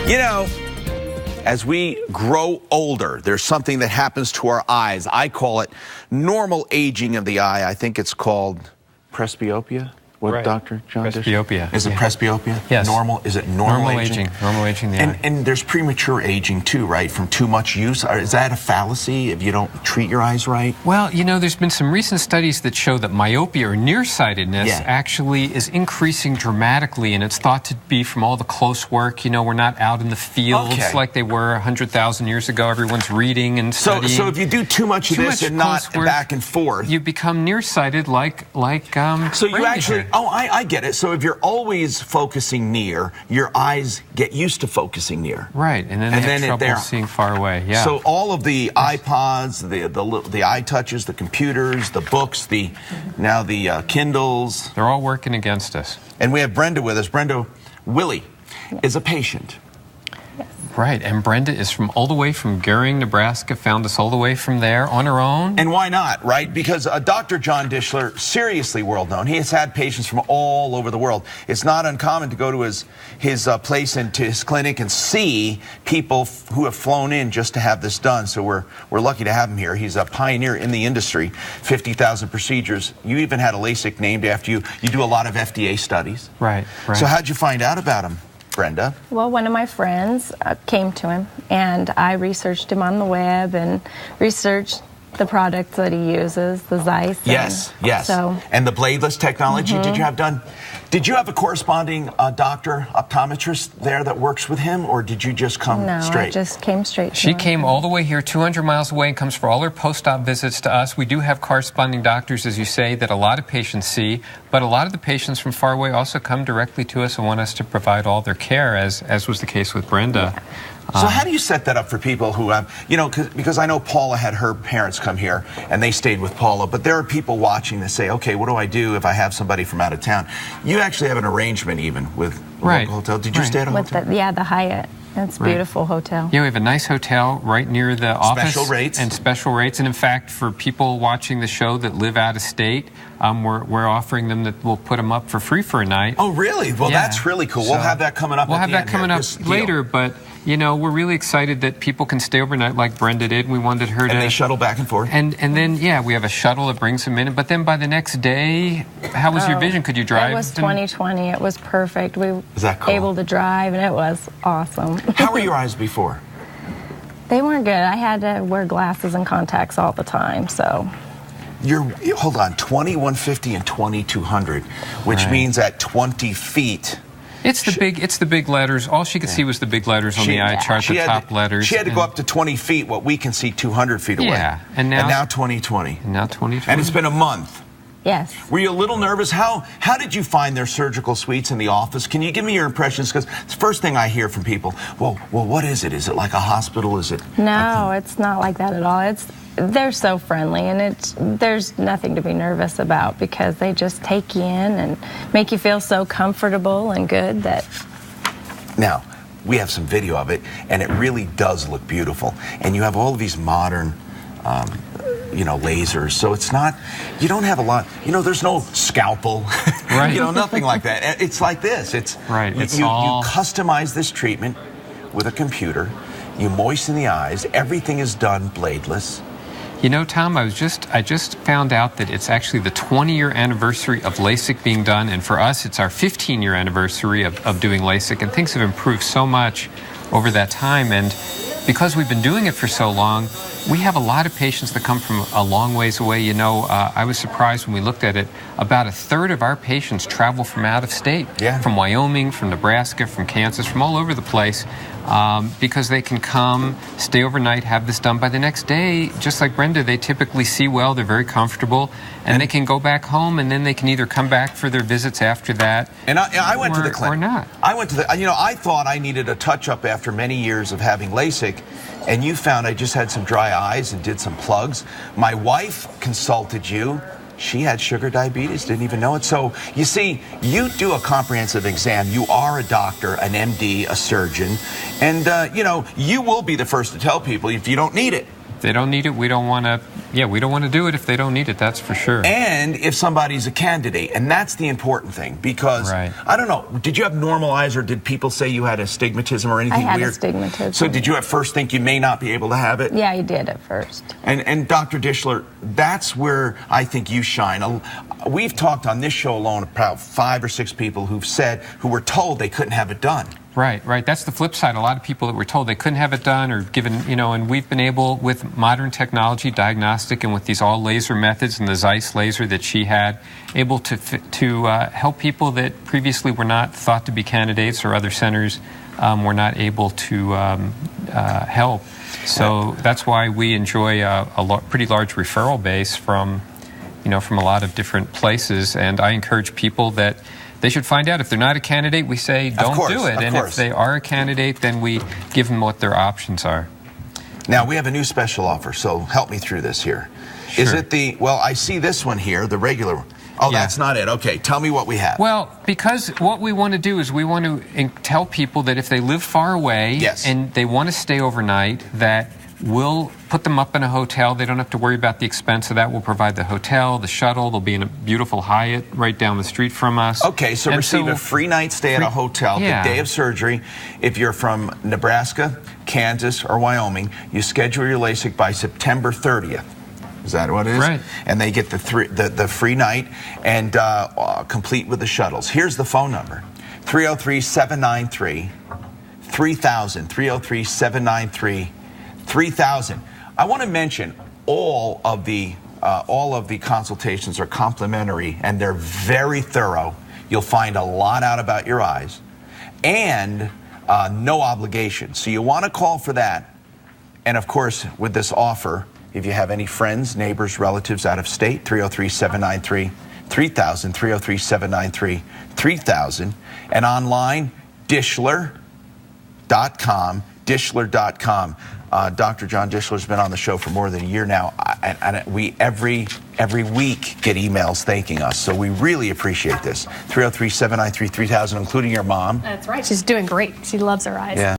You know, as we grow older, there's something that happens to our eyes. I call it normal aging of the eye. I think it's called presbyopia. What, right. Dr. John? Presbyopia. Is it presbyopia? Yes. Normal? Is it normal aging? Normal aging, yeah. And there's premature aging too, right? From too much use. Is that a fallacy if you don't treat your eyes right? Well, you know, there's been some recent studies that show that myopia or nearsightedness actually is increasing dramatically, and it's thought to be from all the close work. You know, we're not out in the fields like they were 100,000 years ago. Everyone's reading and studying. So if you do too much of this and not back and forth, you become nearsighted like so you actually. Oh, I get it. So if you're always focusing near, your eyes get used to focusing near. Right, and then they have trouble seeing far away. Yeah. So all of the iPods, the iTouches, the computers, the books, now the Kindles. They're all working against us. And we have Brenda with us. Brenda, Willie is a patient. Right, and Brenda is from all the way from Gering, Nebraska, found us all the way from there on her own. And why not, right? Because Dr. John Dishler, seriously world known. He has had patients from all over the world. It's not uncommon to go to his place and to his clinic and see people who have flown in just to have this done. So we're lucky to have him here. He's a pioneer in the industry, 50,000 procedures. You even had a LASIK named after you. You do a lot of FDA studies. Right. So how'd you find out about him, Brenda? Well, one of my friends came to him, and I researched him on the web and researched the products that he uses, the Zeiss. Yes. And the bladeless technology. Did you have a corresponding doctor, optometrist there that works with him, or did you just come straight? No, I just came straight to She him. came all the way here, 200 miles away, and comes for all her post-op visits to us. We do have corresponding doctors, as you say, that a lot of patients see, but a lot of the patients from far away also come directly to us and want us to provide all their care, as was the case with Brenda. Yeah. So how do you set that up for people who you know, because I know Paula had her parents come here and they stayed with Paula, but there are people watching that say, okay, what do I do if I have somebody from out of town? You actually have an arrangement even with a local hotel. Did you stay at a hotel? The Hyatt. It's a beautiful hotel. Yeah, we have a nice hotel right near the office. Special rates. And special rates. And in fact, for people watching the show that live out of state, we're offering them that we'll put them up for free for a night. Oh, really? Well, that's really cool. So we'll have that coming up. We'll have that coming up later, but you know, we're really excited that people can stay overnight like Brenda did. We wanted her to... And they shuttle back and forth? And then, yeah, we have a shuttle that brings them in. But then by the next day, how was your vision? Could you drive? It was 20/20. It was perfect. We were cool? able to drive, and it was awesome. How were your eyes before? They weren't good. I had to wear glasses and contacts all the time, so... Hold on, 2150 and 2200, which means at 20 feet... It's the big letters. All she could see was the big letters on the eye chart, the top letters. She had to go up to 20 feet, what we can see 200 feet away. Yeah, and now 2020. And now 2020. And it's been a month. Yes. Were you a little nervous? How did you find their surgical suites in the office? Can you give me your impressions? Because it's the first thing I hear from people. Well, what is it? Is it like a hospital? Is it? No, it's not like that at all. They're so friendly, and there's nothing to be nervous about because they just take you in and make you feel so comfortable and good that... Now, we have some video of it, and it really does look beautiful. And you have all of these modern, you know, lasers. So it's not, you don't have a lot, you know, there's no scalpel, you know, nothing like that. It's like this. It's you customize this treatment with a computer. You moisten the eyes. Everything is done bladeless. You know, Tom, I just found out that it's actually the 20-year anniversary of LASIK being done, and for us, it's our 15-year anniversary of doing LASIK, and things have improved so much over that time, and because we've been doing it for so long, we have a lot of patients that come from a long ways away. You know, I was surprised when we looked at it, about a third of our patients travel from out of state, from Wyoming, from Nebraska, from Kansas, from all over the place, because they can come, stay overnight, have this done. By the next day, just like Brenda, they typically see well, they're very comfortable, and they can go back home, and then they can either come back for their visits after that. And I went to the clinic. Or not. I went to the, you know, I thought I needed a touch-up after many years of having LASIK, and you found I just had some dry eyes and did some plugs. My wife consulted you. She had sugar diabetes, didn't even know it. So, you see, you do a comprehensive exam. You are a doctor, an MD, a surgeon. And, you know, you will be the first to tell people if you don't need it. If they don't need it, we don't want to. Yeah, we don't want to do it if they don't need it. That's for sure. And if somebody's a candidate, and that's the important thing, because Right. I don't know, did you have normal eyes, or did people say you had astigmatism or anything I had weird? astigmatism. So did you at first think you may not be able to have it? Yeah, he did at first. And Dr. Dishler, that's where I think you shine. We've talked on this show alone about 5 or 6 people who were told they couldn't have it done. Right, right. That's the flip side. A lot of people that were told they couldn't have it done or given, and we've been able, with modern technology, diagnostic, and with these all laser methods and the Zeiss laser that she had, able to help people that previously were not thought to be candidates, or other centers were not able to help. So that's why we enjoy a pretty large referral base from a lot of different places. And I encourage people that they should find out. If they're not a candidate, we say don't do it. And if they are a candidate, then we give them what their options are. Now, we have a new special offer, so help me through this here. Sure. Is it well, I see this one here, the regular one. Oh, Yeah. That's not it. Okay, tell me what we have. Well, because what we want to do is we want to tell people that if they live far away Yes. and they want to stay overnight, that we'll put them up in a hotel. They don't have to worry about the expense of that. We'll provide the hotel, the shuttle. They'll be in a beautiful Hyatt right down the street from us. Okay, so receive a free night stay at a hotel Yeah. the day of surgery. If you're from Nebraska, Kansas, or Wyoming, you schedule your LASIK by September 30th. Is that what it is? Right. And they get the free night and complete with the shuttles. Here's the phone number: 303-793-3000. 303-793-3000. I want to mention all of the consultations are complimentary, and they're very thorough. You'll find a lot out about your eyes, and no obligation. So you want to call for that. And of course, with this offer, if you have any friends, neighbors, relatives out of state, 303-793-3000, 303-793-3000, and online, Dishler.com. Dishler.com. Dr. John Dishler's been on the show for more than a year now, and we every week get emails thanking us, so we really appreciate this. 303-793-3000, including your mom. That's right. She's doing great. She loves her eyes. Yeah.